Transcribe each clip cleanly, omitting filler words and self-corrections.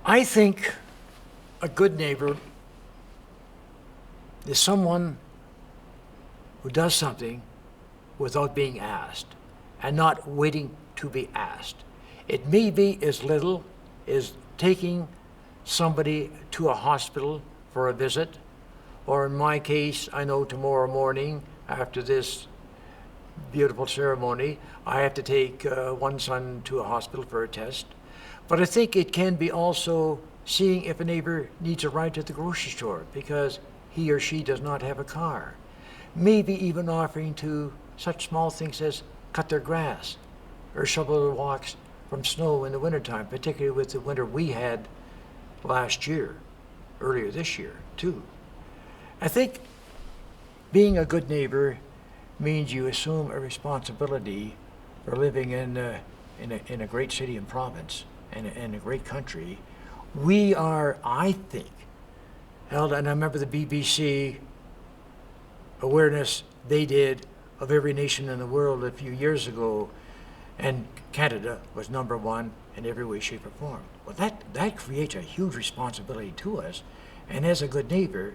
I think a good neighbor is someone who does something without being asked and not waiting to be asked. It may be as little as taking somebody to a hospital for a visit, or in my case, I know tomorrow morning after this beautiful ceremony, I have to take one son to a hospital for a test. But I think it can be also seeing if a neighbor needs a ride to the grocery store because he or she does not have a car. Maybe even offering to such small things as cut their grass or shovel their walks from snow in the wintertime, particularly with the winter we had last year, earlier this year too. I think being a good neighbor means you assume a responsibility for living in a great city and province and in a great country. We are, I think, held, and I remember the BBC awareness they did of every nation in the world a few years ago, and Canada was number one in every way, shape, or form. Well, that creates a huge responsibility to us, and as a good neighbor,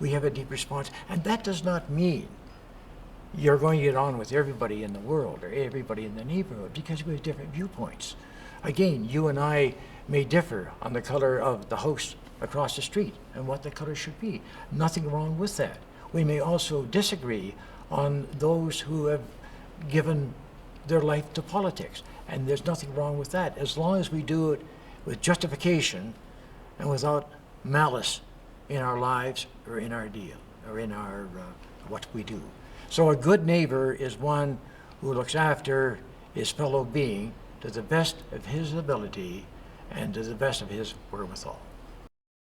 we have a deep response. And that does not mean you're going to get on with everybody in the world or everybody in the neighborhood, because we have different viewpoints. Again, you and I may differ on the color of the house across the street and what the color should be. Nothing wrong with that. We may also disagree on those who have given their life to politics, and there's nothing wrong with that, as long as we do it with justification and without malice in our lives or in our deal or in our what we do. So a good neighbor is one who looks after his fellow being to the best of his ability and to the best of his wherewithal.